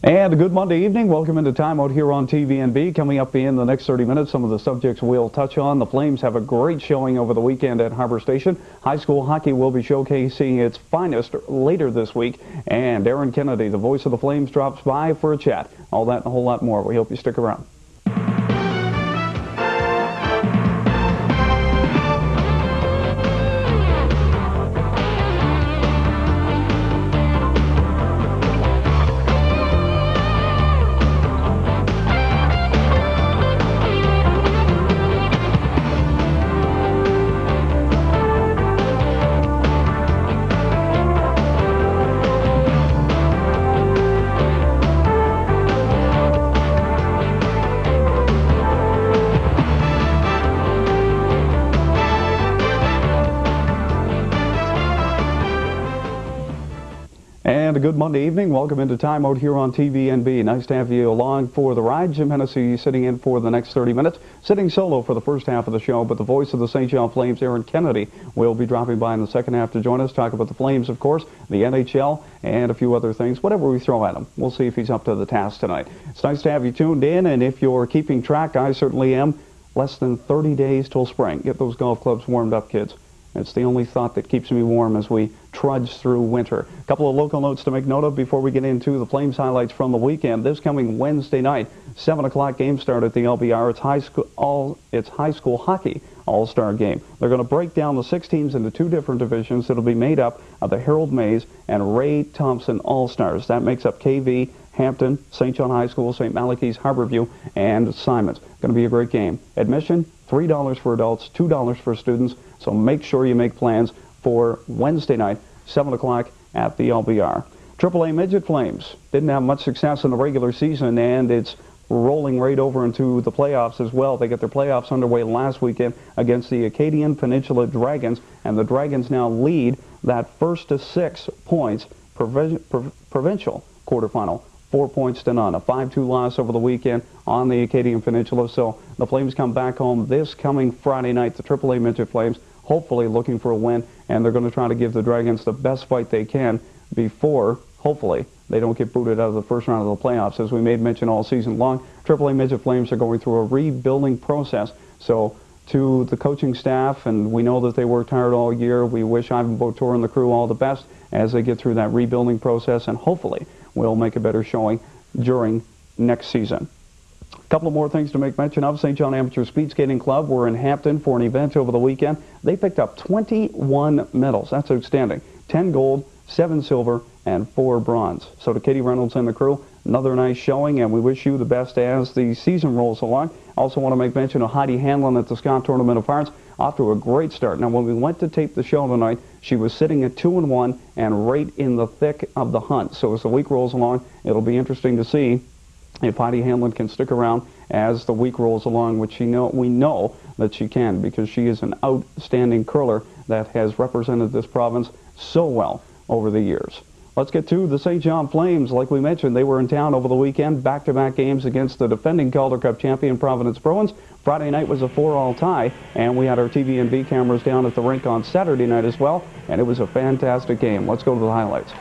And a good Monday evening. Welcome into Time Out here on TVNB. Coming up in the next 30 minutes, some of the subjects we'll touch on. The Flames have a great showing over the weekend at Harbor Station. High school hockey will be showcasing its finest later this week. And Aaron Kennedy, the voice of the Flames, drops by for a chat. All that and a whole lot more. We hope you stick around. And a good Monday evening. Welcome into Time Out here on TVNB. Nice to have you along for the ride. Jim Hennessy sitting in for the next 30 minutes, sitting solo for the first half of the show, but the voice of the St. John Flames, Aaron Kennedy, will be dropping by in the second half to join us, talk about the Flames, of course, the NHL, and a few other things, whatever we throw at him. We'll see if he's up to the task tonight. It's nice to have you tuned in, and if you're keeping track, I certainly am. Less than 30 days till spring. Get those golf clubs warmed up, kids. It's the only thought that keeps me warm as we trudge through winter. A couple of local notes to make note of before we get into the Flames highlights from the weekend. This coming Wednesday night, 7 o'clock game start at the LBR. It's high school hockey all-star game. They're going to break down the 6 teams into 2 different divisions. It'll be made up of the Harold Mays and Ray Thompson All-Stars. That makes up KV, Hampton, St. John High School, St. Malachy's, Harborview, and Simons. Going to be a great game. Admission, $3 for adults, $2 for students. So make sure you make plans for Wednesday night, 7 o'clock at the LBR. AAA Midget Flames didn't have much success in the regular season, and it's rolling right over into the playoffs as well. They got their playoffs underway last weekend against the Acadian Peninsula Dragons, and the Dragons now lead that first to 6 points provincial quarterfinal. 4 points to none. A 5-2 loss over the weekend on the Acadian Peninsula. So the Flames come back home this coming Friday night. The AAA Midget Flames hopefully looking for a win, and they're going to try to give the Dragons the best fight they can before, hopefully, they don't get booted out of the first round of the playoffs. As we made mention all season long, AAA Midget Flames are going through a rebuilding process. So to the coaching staff, and we know that they worked hard all year, we wish Ivan Botor and the crew all the best as they get through that rebuilding process, and hopefully we'll make a better showing during next season. A couple of more things to make mention of. St. John Amateur Speed Skating Club were in Hampton for an event over the weekend. They picked up 21 medals. That's outstanding. 10 gold, 7 silver, and 4 bronze. So to Katie Reynolds and the crew, another nice showing, and we wish you the best as the season rolls along. Also want to make mention of Heidi Hanlon at the Scott Tournament of Hearts. Off to a great start. Now, when we went to tape the show tonight, she was sitting at 2-1 and right in the thick of the hunt. So as the week rolls along, it'll be interesting to see if Heidi Hanlon can stick around as the week rolls along, which we know that she can, because she is an outstanding curler that has represented this province so well over the years. Let's get to the St. John Flames. Like we mentioned, they were in town over the weekend, back-to-back games against the defending Calder Cup champion Providence Bruins. Friday night was a 4-all tie, and we had our TVNB cameras down at the rink on Saturday night as well, and it was a fantastic game. Let's go to the highlights.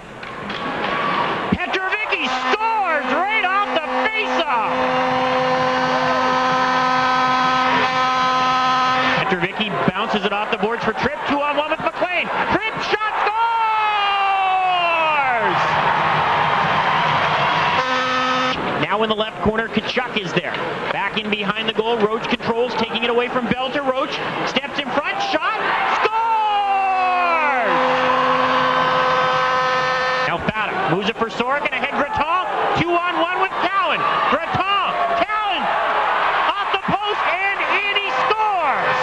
Vicky bounces it off the boards for Tripp. 2-on-1 with McLean. Tripp shot scores! Now in the left corner, Kachuk is there. Back in behind the goal. Roach controls, taking it away from Belter. Roach steps in front. Shot. Scores! Now Fata moves it for Sorokin. Ahead Graton. 2-on-1 with Cowan. Graton. Cowan off the post, and in he scores!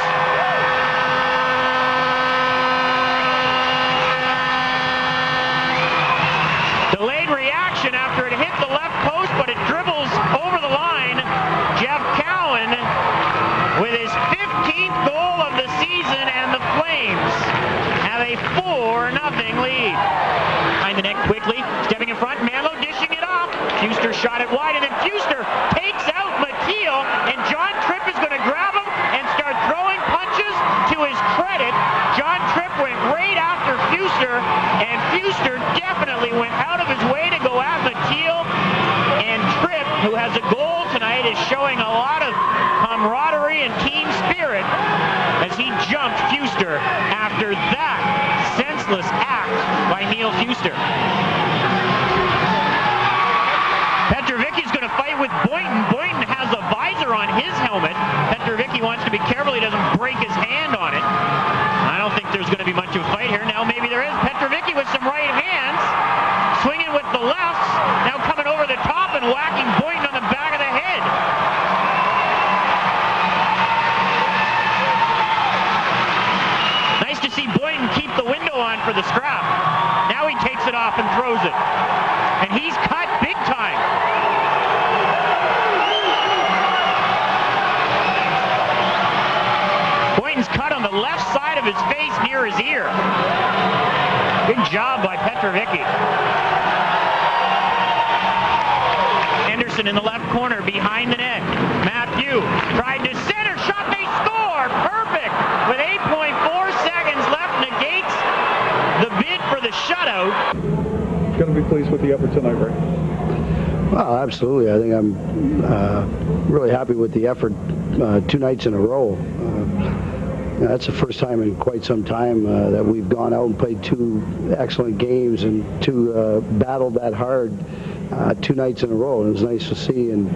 Delayed reaction after it hit the left post, but it dribbles over the line. Jeff Cowan with his 15th goal of the season, and the Flames have a 4-0 lead. Behind the net quickly, stepping in front, Manlow dishing it off. Fuster shot it wide, and then Fuster takes out McKeel, and John Tripp is going to grab him and start throwing punches. To his credit, John Tripp went right after Fuster, and Fuster definitely went out of his way to go at McKeel. who has a goal tonight, is showing a lot of camaraderie and team spirit as he jumped Fuster after that senseless act by Neil Fuster. Petrovicki's going to fight with Boynton. Boynton has a visor on his helmet. Petrovicki wants to be careful he doesn't break his hand on it. I don't think there's going to be much of a fight here. Now maybe there is. Petrovicki with some right hands, swinging with the lefts, now coming over the top and whacking Boynton on the back of the head. Nice to see Boynton keep the window on for the scrap. Now he takes it off and throws it. And he's cut big time. Boynton's cut on the left side of his face near his ear. Good job by Petrovicki. Anderson in the left corner behind the net. Matthew tried to center, shot, they score! Perfect! With 8.4 seconds left, negates the bid for the shutout. Going to be pleased with the effort tonight, right? Well, absolutely. I think I'm really happy with the effort 2 nights in a row. That's the first time in quite some time that we've gone out and played 2 excellent games and battled that hard 2 nights in a row. And it was nice to see. And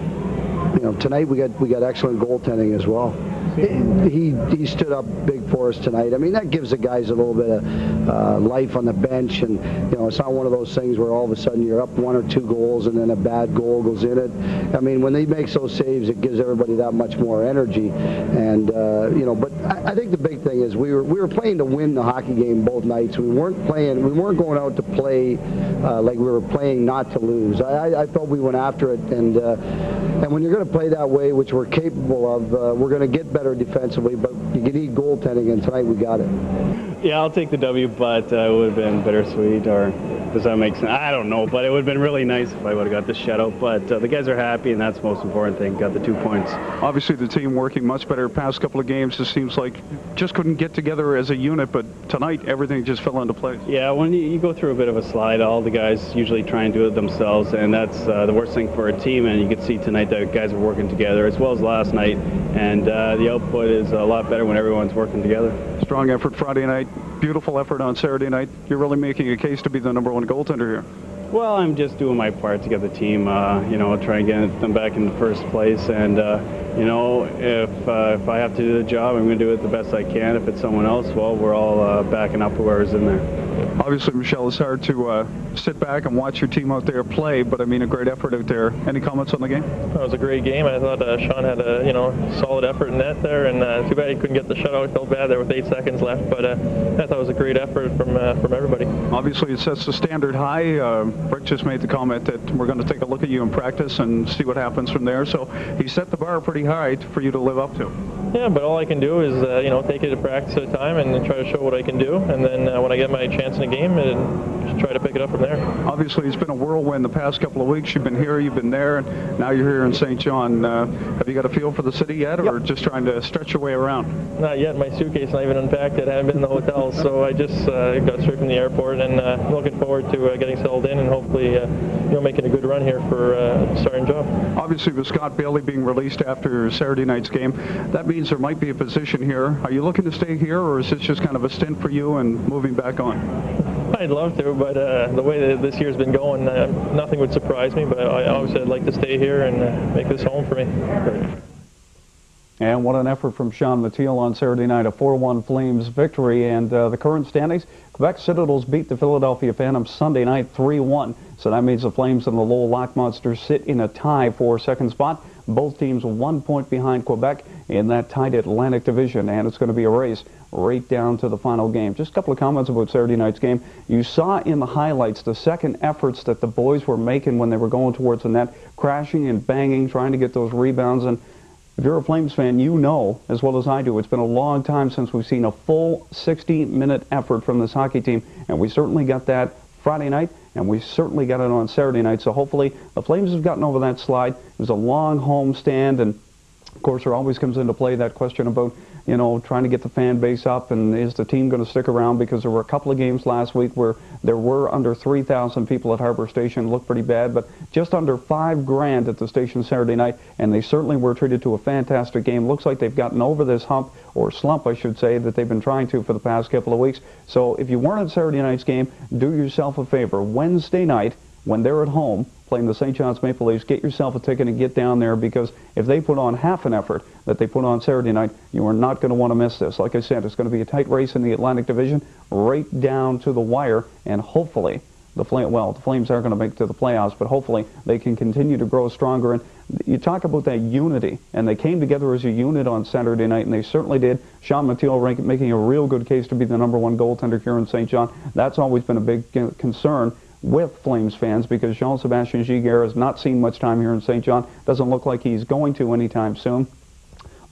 you know, tonight we got excellent goaltending as well. He stood up big for us tonight. I mean, that gives the guys a little bit of life on the bench, and you know, it's not one of those things where all of a sudden you're up 1 or 2 goals and then a bad goal goes in it. I mean, when he makes those saves, it gives everybody that much more energy. And you know, but I think the big thing is we were playing to win the hockey game both nights. We weren't going out to play like we were playing not to lose. I felt we went after it, and when you're going to play that way, which we're capable of, we're going to get better defensively, but you need goaltending, and tonight we got it. Yeah, I'll take the W, but it would have been bittersweet, or does that make sense? I don't know, but it would have been really nice if I would have got the shutout. But the guys are happy, and that's the most important thing. Got the 2 points. Obviously, the team working much better past couple of games. It seems like just couldn't get together as a unit, but tonight everything just fell into place. Yeah, when you go through a bit of a slide, all the guys usually try and do it themselves, and that's the worst thing for a team. And you can see tonight that guys are working together as well as last night, and the output is a lot better when everyone's working together. Strong effort Friday night, beautiful effort on Saturday night. You're really making a case to be the #1 goaltender here. Well, I'm just doing my part to get the team, you know, try and get them back in the first place. And, you know, if I have to do the job, I'm going to do it the best I can. If it's someone else, well, we're all backing up whoever's in there. Obviously, Michelle, it's hard to sit back and watch your team out there play, but I mean, a great effort out there. Any comments on the game? It was a great game. I thought Sean had a solid effort in net there, and too bad he couldn't get the shutout. I felt bad there with 8 seconds left, but I thought it was a great effort from everybody. Obviously, it sets the standard high. Rick just made the comment that we're going to take a look at you in practice and see what happens from there. So he set the bar pretty high for you to live up to. Yeah, but all I can do is take it a practice at a time and try to show what I can do, and then when I get my chance in a game, and just try to pick it up from there. Obviously, it's been a whirlwind the past couple of weeks. You've been here, you've been there, and now you're here in St. John. Have you got a feel for the city yet, or just trying to stretch your way around? Not yet. My suitcase not even unpacked yet. I haven't been in the hotel, so I just got straight from the airport, and looking forward to getting settled in and hopefully making a good run here for a starting job. Obviously, with Scott Bailey being released after Saturday night's game, that means there might be a position here. Are you looking to stay here, or is this just kind of a stint for you and moving back on? I'd love to, but the way that this year's been going, nothing would surprise me, but obviously I'd like to stay here and make this home for me. And what an effort from Sean Mathiel on Saturday night, a 4-1 Flames victory. And the current standings, Quebec Citadels beat the Philadelphia Phantoms Sunday night 3-1. So that means the Flames and the Lowell Lock Monsters sit in a tie for second spot. Both teams 1 point behind Quebec in that tied Atlantic Division, and it's going to be a race right down to the final game. Just a couple of comments about Saturday night's game. You saw in the highlights the second efforts that the boys were making when they were going towards the net, crashing and banging, trying to get those rebounds. And if you're a Flames fan, you know, as well as I do, it's been a long time since we've seen a full 60-minute effort from this hockey team, and we certainly got that Friday night, and we certainly got it on Saturday night. So hopefully the Flames have gotten over that slide. It was a long home stand, and of course there always comes into play that question about you know, trying to get the fan base up, and is the team going to stick around? Because there were a couple of games last week where there were under 3,000 people at Harbor Station. Looked pretty bad, but just under $5,000 at the station Saturday night, and they certainly were treated to a fantastic game. Looks like they've gotten over this hump, or slump, I should say, that they've been trying to for the past couple of weeks. So if you weren't at Saturday night's game, do yourself a favor. Wednesday night, when they're at home playing the St. John's Maple Leafs, get yourself a ticket and get down there, because if they put on half an effort that they put on Saturday night, you are not going to want to miss this. Like I said, it's going to be a tight race in the Atlantic Division, right down to the wire, and hopefully the Flames aren't going to make it to the playoffs, but hopefully they can continue to grow stronger. And you talk about that unity, and they came together as a unit on Saturday night, and they certainly did. Sean Mathiel making a real good case to be the #1 goaltender here in St. John. That's always been a big concern with Flames fans, because Jean-Sébastien Giguère has not seen much time here in St. John. Doesn't look like he's going to anytime soon.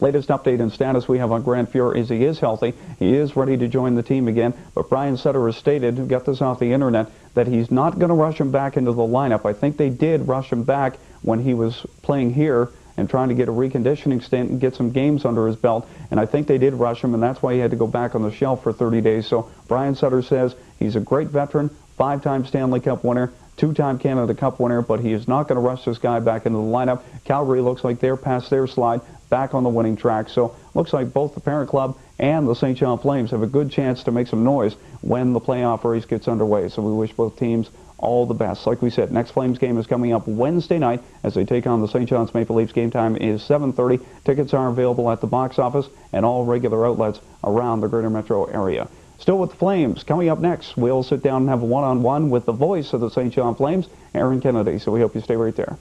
Latest update and status we have on Grant Fuhr is he is healthy. He is ready to join the team again, but Brian Sutter has stated, got this off the internet, that he's not going to rush him back into the lineup. I think they did rush him back when he was playing here and trying to get a reconditioning stint and get some games under his belt, and I think they did rush him, and that's why he had to go back on the shelf for 30 days. So Brian Sutter says he's a great veteran, 5-time Stanley Cup winner, 2-time Canada Cup winner, but he is not going to rush this guy back into the lineup. Calgary looks like they're past their slide, back on the winning track. So looks like both the parent club and the St. John Flames have a good chance to make some noise when the playoff race gets underway. So we wish both teams all the best. Like we said, next Flames game is coming up Wednesday night as they take on the St. John's Maple Leafs. Game time is 7:30. Tickets are available at the box office and all regular outlets around the greater metro area. Still with the Flames, coming up next, we'll sit down and have a one-on-one with the voice of the St. John Flames, Aaron Kennedy. So we hope you stay right there.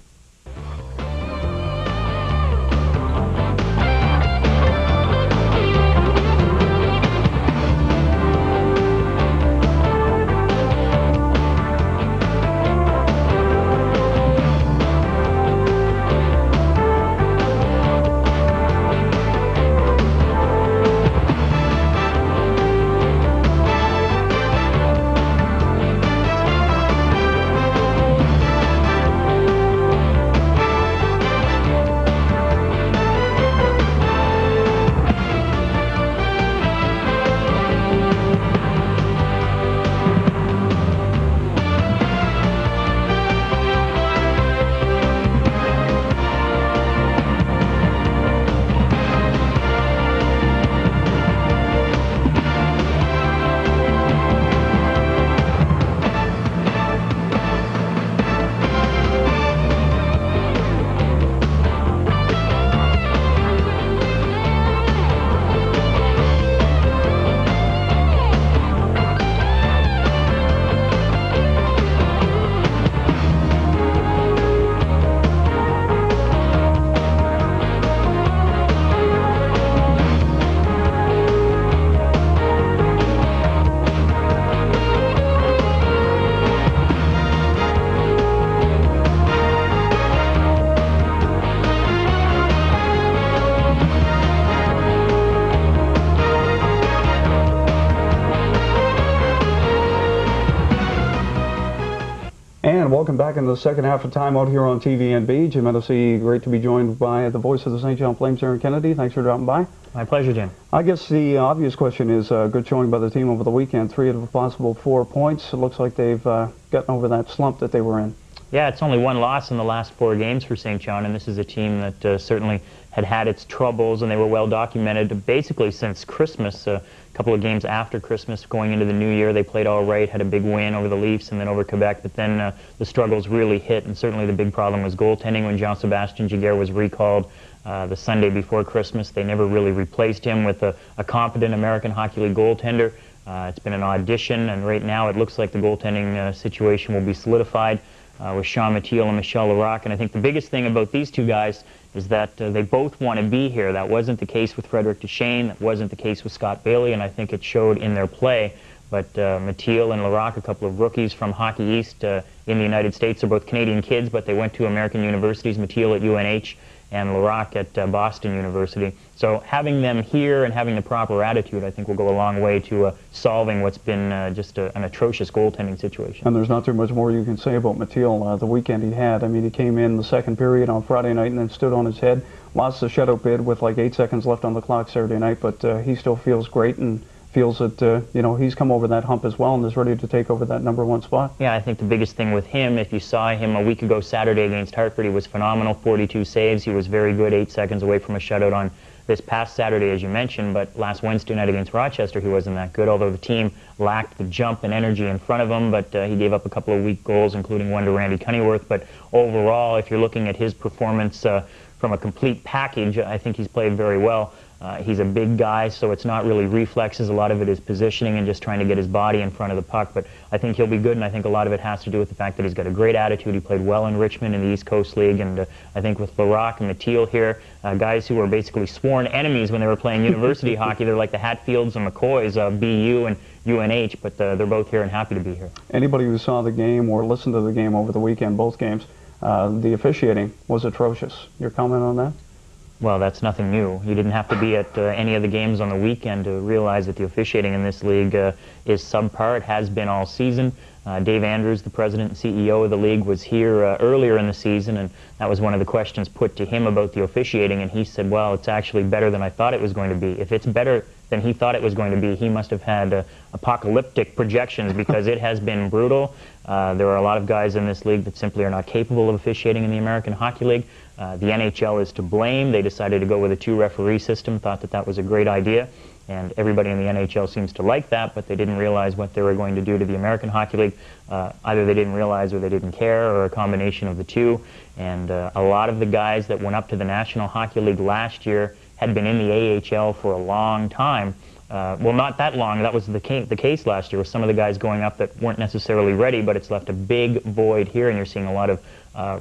And welcome back in the second half of time out here on TVNB. Jim Hennessy, great to be joined by the voice of the St. John Flames, Aaron Kennedy. Thanks for dropping by. My pleasure, Jim. I guess the obvious question is good showing by the team over the weekend. 3 out of a possible 4 points. It looks like they've gotten over that slump that they were in. Yeah, it's only 1 loss in the last 4 games for St. John, and this is a team that certainly had its troubles, and they were well documented basically since Christmas. A couple of games after Christmas, going into the new year, they played all right, had a big win over the Leafs and then over Quebec, but then the struggles really hit, and certainly the big problem was goaltending. When Jean-Sébastien Giguère was recalled the Sunday before Christmas, they never really replaced him with a competent American Hockey League goaltender. It's been an audition, and right now it looks like the goaltending situation will be solidified with Sean Mathiel and Michel Larocque. And I think the biggest thing about these two guys is that they both want to be here. That wasn't the case with Frederic Duchesne. That wasn't the case with Scott Bailey, and I think it showed in their play. But Mathiel and Larocque, a couple of rookies from Hockey East in the United States, are both Canadian kids, but they went to American universities, Mathiel at UNH and Larocque at Boston University. So having them here and having the proper attitude, I think, will go a long way to solving what's been just an atrocious goaltending situation. And there's not too much more you can say about Mathiel the weekend he had. I mean, he came in the second period on Friday night and then stood on his head, lost the shutout bid with like 8 seconds left on the clock Saturday night, but he still feels great and feels that, you know, he's come over that hump as well and is ready to take over that #1 spot. Yeah, I think the biggest thing with him, if you saw him a week ago Saturday against Hartford, he was phenomenal, 42 saves. He was very good, 8 seconds away from a shutout on this past Saturday, as you mentioned, but last Wednesday night against Rochester, he wasn't that good, although the team lacked the jump and energy in front of him, but he gave up a couple of weak goals, including one to Randy Cunnyworth. But overall, if you're looking at his performance from a complete package, I think he's played very well. He's a big guy, so it's not really reflexes. A lot of it is positioning and just trying to get his body in front of the puck. But I think he'll be good, and I think a lot of it has to do with the fact that he's got a great attitude. He played well in Richmond in the East Coast League, and I think with Larocque and Mathiel here, guys who were basically sworn enemies when they were playing university hockey. They're like the Hatfields and McCoys of BU and UNH, but they're both here and happy to be here. Anybody who saw the game or listened to the game over the weekend, both games, the officiating was atrocious. Your comment on that? Well, that's nothing new. You didn't have to be at any of the games on the weekend to realize that the officiating in this league is subpar. It has been all season. Dave Andrews, the president and CEO of the league, was here earlier in the season, and that was one of the questions put to him about the officiating, and he said, well, it's actually better than I thought it was going to be. If it's better than he thought it was going to be, he must have had apocalyptic projections, because it has been brutal. There are a lot of guys in this league that simply are not capable of officiating in the American Hockey League. The NHL is to blame. They decided to go with a 2-referee system, thought that that was a great idea, and everybody in the NHL seems to like that, but they didn't realize what they were going to do to the American Hockey League. Either they didn't realize or they didn't care, or a combination of the two. And a lot of the guys that went up to the National Hockey League last year had been in the AHL for a long time. Well, not that long. That was the case last year with some of the guys going up that weren't necessarily ready, but it's left a big void here, and you're seeing a lot of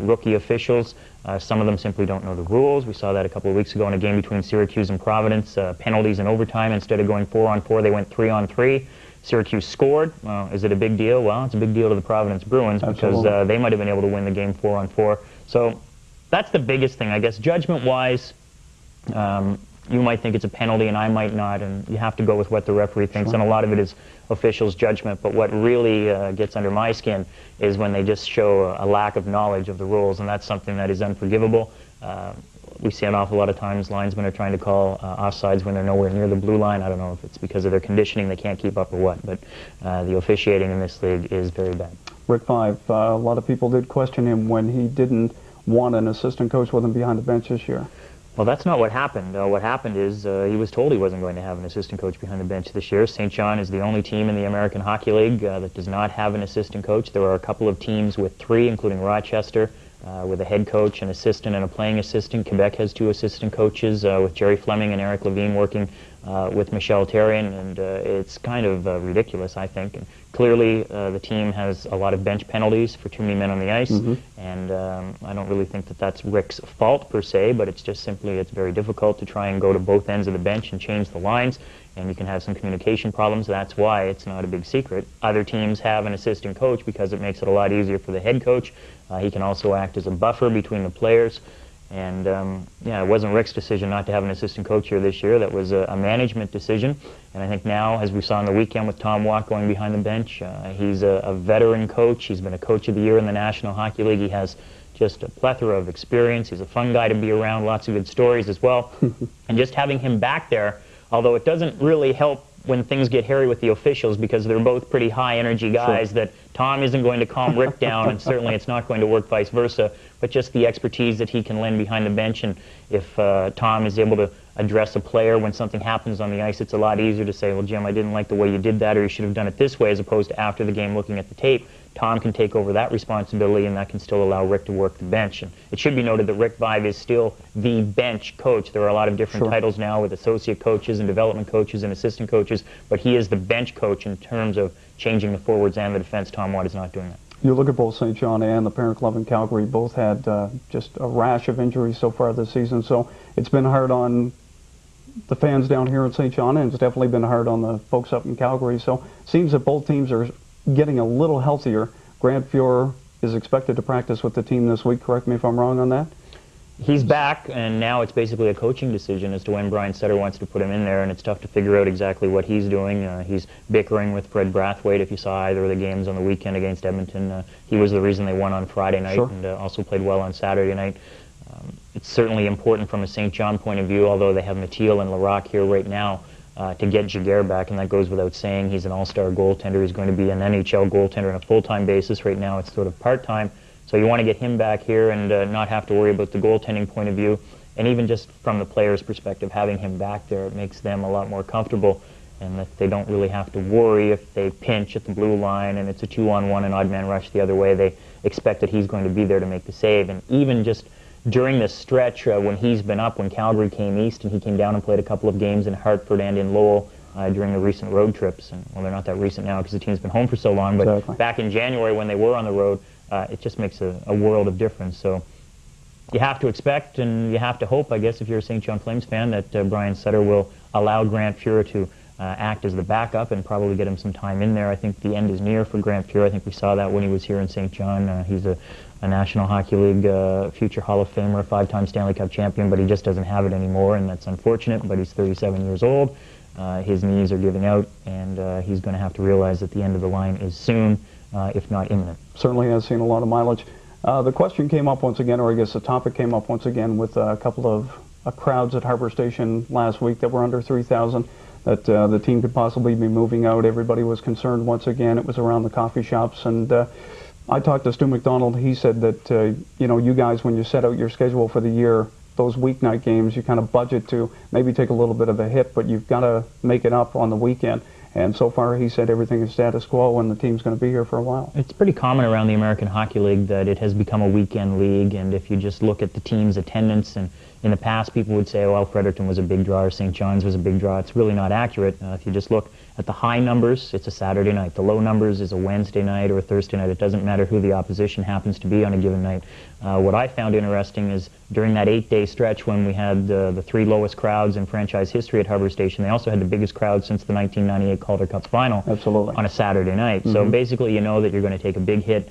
rookie officials. Some of them simply don't know the rules. We saw that a couple of weeks ago in a game between Syracuse and Providence. Penalties in overtime. Instead of going 4-on-4, they went 3-on-3. Syracuse scored. Well, is it a big deal? Well, it's a big deal to the Providence Bruins. Absolutely. Because they might have been able to win the game 4-on-4. So that's the biggest thing, I guess. Judgment-wise, you might think it's a penalty and I might not, and you have to go with what the referee thinks, and a lot of it is officials' judgment. But what really gets under my skin is when they just show a lack of knowledge of the rules, and that's something that is unforgivable. We see an awful lot of times linesmen are trying to call offsides when they're nowhere near the blue line. I don't know if it's because of their conditioning, they can't keep up or what, but the officiating in this league is very bad. Rick Five, a lot of people did question him when he didn't want an assistant coach with him behind the bench this year. Well, that's not what happened. What happened is he was told he wasn't going to have an assistant coach behind the bench this year. St. John is the only team in the American Hockey League that does not have an assistant coach. There are a couple of teams with 3, including Rochester, with a head coach, an assistant, and a playing assistant. Quebec has 2 assistant coaches with Jerry Fleming and Eric Levine working with Michel Therrien, and it's kind of ridiculous, I think. And clearly, the team has a lot of bench penalties for too many men on the ice, and I don't really think that that's Rick's fault per se, but it's just simply it's very difficult to try and go to both ends of the bench and change the lines, and you can have some communication problems. That's why it's not a big secret. Other teams have an assistant coach because it makes it a lot easier for the head coach. He can also act as a buffer between the players. And yeah, it wasn't Rick's decision not to have an assistant coach here this year. That was a management decision. And I think now, as we saw on the weekend with Tom Watt going behind the bench, he's a veteran coach. He's been a coach of the year in the National Hockey League. He has just a plethora of experience. He's a fun guy to be around, lots of good stories as well. And just having him back there, although it doesn't really help when things get hairy with the officials, because they're both pretty high energy guys, that Tom isn't going to calm Rick down, and certainly it's not going to work vice versa, but just the expertise that he can lend behind the bench. And if Tom is able to address a player when something happens on the ice, it's a lot easier to say, well, Jim, I didn't like the way you did that, or you should have done it this way, as opposed to after the game looking at the tape. Tom can take over that responsibility, and that can still allow Rick to work the bench. And it should be noted that Rick Vaive is still the bench coach. There are a lot of different titles now with associate coaches and development coaches and assistant coaches, but he is the bench coach in terms of changing the forwards and the defense. Tom Watt is not doing that. You look at both St. John and the parent club in Calgary, both had just a rash of injuries so far this season, so it's been hard on the fans down here in St. John, and it's definitely been hard on the folks up in Calgary. So it seems that both teams are getting a little healthier. Grant Fuhrer is expected to practice with the team this week. Correct me if I'm wrong on that? he's back, and now it's basically a coaching decision as to when Brian Sutter wants to put him in there, and it's tough to figure out exactly what he's doing. He's bickering with Fred Brathwaite. If you saw either of the games on the weekend against Edmonton, he was the reason they won on Friday night, and also played well on Saturday night. It's certainly important from a St. John point of view, although they have Mathieu and Larocque here right now, to get Giguère back, and that goes without saying. He's an all-star goaltender. He's going to be an NHL goaltender on a full-time basis. Right now it's sort of part-time. So you want to get him back here and not have to worry about the goaltending point of view. And even just from the player's perspective, having him back there, it makes them a lot more comfortable, and that they don't really have to worry if they pinch at the blue line and it's a 2-on-1 and odd man rush the other way. They expect that he's going to be there to make the save. And even just during this stretch when he's been up, when Calgary came east and he came down and played a couple of games in Hartford and in Lowell during the recent road trips, and well, they're not that recent now because the team's been home for so long, but back in January when they were on the road, it just makes a world of difference. So you have to expect and you have to hope, I guess, if you're a St. John Flames fan, that Brian Sutter will allow Grant Fuhr to act as the backup and probably get him some time in there. I think the end is near for Grant Fuhr. I think we saw that when he was here in St. John. He's a National Hockey League future Hall of Famer, a 5-time Stanley Cup champion, but he just doesn't have it anymore, and that's unfortunate. But he's 37 years old. His knees are giving out, and he's going to have to realize that the end of the line is soon, if not imminent. Certainly has seen a lot of mileage. The question came up once again, or I guess the topic came up once again with a couple of crowds at Harbour Station last week that were under 3,000, that the team could possibly be moving out. Everybody was concerned once again. It was around the coffee shops, and I talked to Stu McDonald. He said that, you know, you guys, when you set out your schedule for the year, those weeknight games, you kind of budget to maybe take a little bit of a hit, but you've got to make it up on the weekend. And so far, he said everything is status quo and the team's going to be here for a while. It's pretty common around the American Hockey League that it has become a weekend league, and if you just look at the team's attendance, and in the past people would say, well, Fredericton was a big draw or St. John's was a big draw. It's really not accurate. If you just look at the high numbers, it's a Saturday night. The low numbers is a Wednesday night or a Thursday night. It doesn't matter who the opposition happens to be on a given night. What I found interesting is during that 8-day stretch when we had the 3 lowest crowds in franchise history at Harbour Station, they also had the biggest crowd since the 1998 Calder Cup final. Absolutely. On a Saturday night. So basically you know that you're going to take a big hit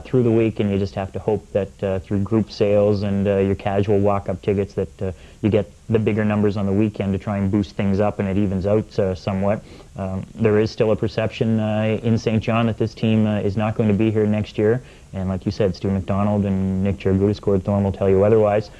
through the week, and you just have to hope that through group sales and your casual walk-up tickets that you get the bigger numbers on the weekend to try and boost things up, and it evens out somewhat. There is still a perception in St. John that this team is not going to be here next year, and like you said, Stu McDonald and Nick Jargudis-Gordthorne will tell you otherwise.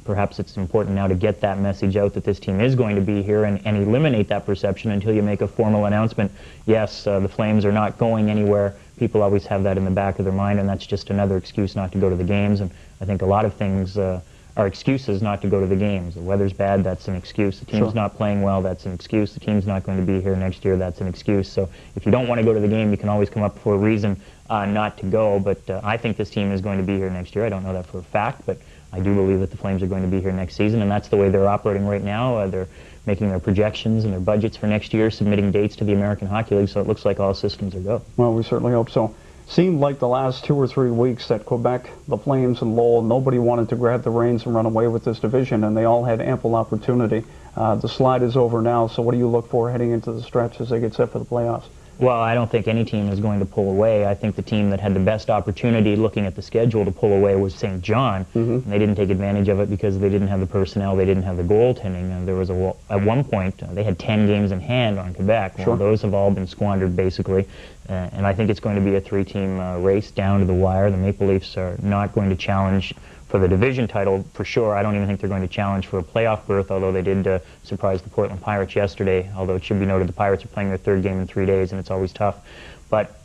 Perhaps it's important now to get that message out that this team is going to be here and eliminate that perception until you make a formal announcement. Yes, the Flames are not going anywhere. People always have that in the back of their mind, and that's just another excuse not to go to the games. And I think a lot of things are excuses not to go to the games. The weather's bad, that's an excuse. The team's not playing well, that's an excuse. The team's not going to be here next year, that's an excuse. So if you don't want to go to the game, you can always come up for a reason not to go. But I think this team is going to be here next year. I don't know that for a fact, but I do believe that the Flames are going to be here next season, and that's the way they're operating right now. They're making their projections and their budgets for next year, submitting dates to the American Hockey League, so it looks like all systems are go. Well, we certainly hope so. Seemed like the last 2 or 3 weeks that Quebec, the Flames, and Lowell, nobody wanted to grab the reins and run away with this division, and they all had ample opportunity. The slide is over now, so what do you look for heading into the stretch as they get set for the playoffs? Well, I don't think any team is going to pull away. I think the team that had the best opportunity looking at the schedule to pull away was St. John. And they didn't take advantage of it because they didn't have the personnel, they didn't have the goaltending. And there was at one point, they had 10 games in hand on Quebec. Well, those have all been squandered, basically. And I think it's going to be a 3-team race down to the wire. The Maple Leafs are not going to challenge for the division title, for sure. I don't even think they're going to challenge for a playoff berth, although they did surprise the Portland Pirates yesterday, although it should be noted the Pirates are playing their 3rd game in 3 days, and it's always tough. But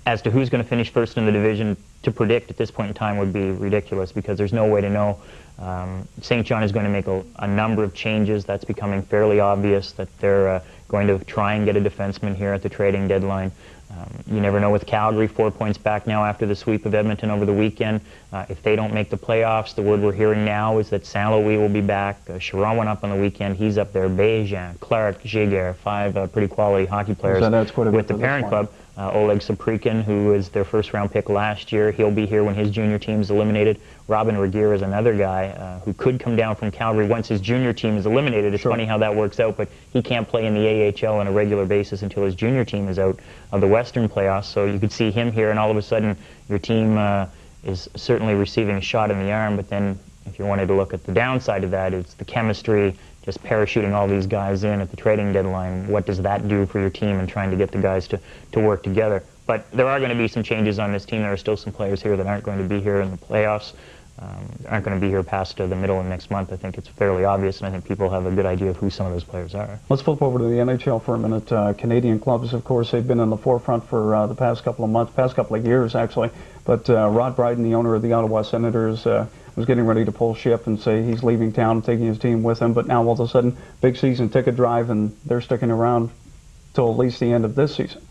as to who's going to finish first in the division, to predict at this point in time would be ridiculous, because there's no way to know. St. John is going to make a number of changes. That's becoming fairly obvious, that they're going to try and get a defenseman here at the trading deadline. You never know with Calgary, 4 points back now after the sweep of Edmonton over the weekend. If they don't make the playoffs, the word we're hearing now is that Saint-Louis will be back. Chiron went up on the weekend. He's up there. Béjean, Clark, Giguère, 5 pretty quality hockey players with the parent club. Oleg Saprikin, who was their first-round pick last year, he'll be here when his junior team is eliminated. Robin Regier is another guy who could come down from Calgary once his junior team is eliminated. It's funny how that works out, but he can't play in the AHL on a regular basis until his junior team is out of the Western playoffs. So you could see him here, and all of a sudden your team is certainly receiving a shot in the arm, but then if you wanted to look at the downside of that, it's the chemistry, just parachuting all these guys in at the trading deadline. What does that do for your team and trying to get the guys to work together? But there are going to be some changes on this team. There are still some players here that aren't going to be here in the playoffs, aren't going to be here past the middle of next month. I think it's fairly obvious, and I think people have a good idea of who some of those players are. Let's flip over to the NHL for a minute. Canadian clubs, of course, they've been in the forefront for the past couple of months, past couple of years, actually. But Rod Brydon, the owner of the Ottawa Senators, was getting ready to pull ship and say he's leaving town and taking his team with him. But now, all of a sudden, big season ticket drive, and they're sticking around till at least the end of this season.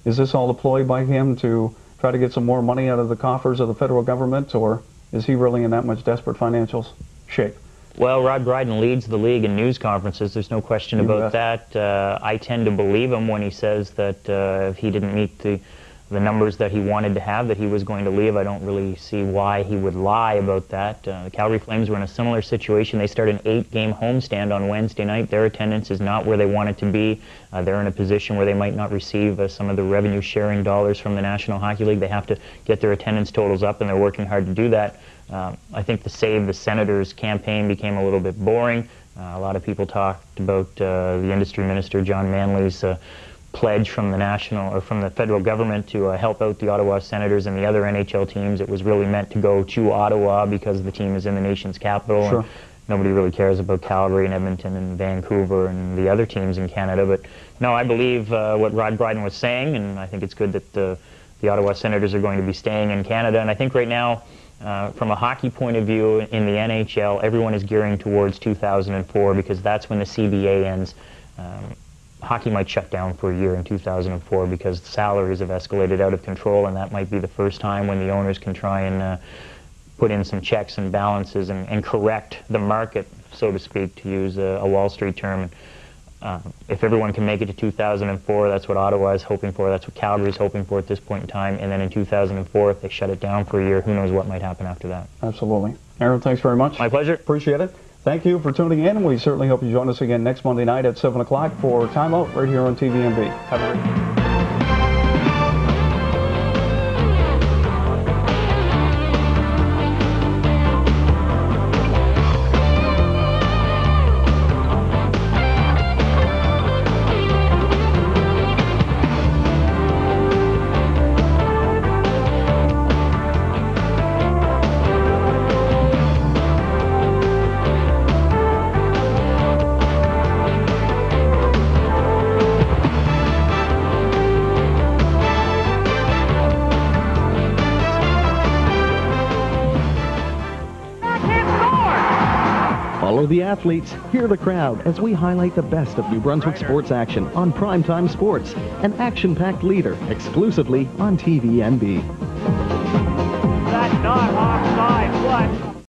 Is this all a ploy by him to try to get some more money out of the coffers of the federal government, or is he really in that much desperate financial shape? Well, Rod Brydon leads the league in news conferences. There's no question about that. I tend to believe him when he says that if he didn't meet the numbers that he wanted to have, that he was going to leave. I don't really see why he would lie about that. The Calgary Flames were in a similar situation. They started an 8-game homestand on Wednesday night. Their attendance is not where they want it to be. They're in a position where they might not receive some of the revenue-sharing dollars from the National Hockey League. They have to get their attendance totals up, and they're working hard to do that. I think the Save the Senators campaign became a little bit boring. A lot of people talked about the industry minister, John Manley's pledge from the federal government to help out the Ottawa Senators and the other NHL teams. It was really meant to go to Ottawa because the team is in the nation's capital. Sure. And nobody really cares about Calgary and Edmonton and Vancouver and the other teams in Canada. But no, I believe what Rod Brydon was saying, and I think it's good that the Ottawa Senators are going to be staying in Canada. And I think right now, from a hockey point of view in the NHL, everyone is gearing towards 2004 because that's when the CBA ends. Hockey might shut down for a year in 2004 because the salaries have escalated out of control, and that might be the first time when the owners can try and put in some checks and balances and correct the market, so to speak, to use a Wall Street term. If everyone can make it to 2004, that's what Ottawa is hoping for, that's what Calgary is hoping for at this point in time, and then in 2004, if they shut it down for a year, who knows what might happen after that. Absolutely. Aaron, thanks very much. My pleasure. Appreciate it. Thank you for tuning in. We certainly hope you join us again next Monday night at 7 o'clock for Time Out right here on TVNB. Have a great day. Follow the athletes, hear the crowd as we highlight the best of New Brunswick sports action on Primetime Sports, an action-packed leader exclusively on TVNB. That's not hockey.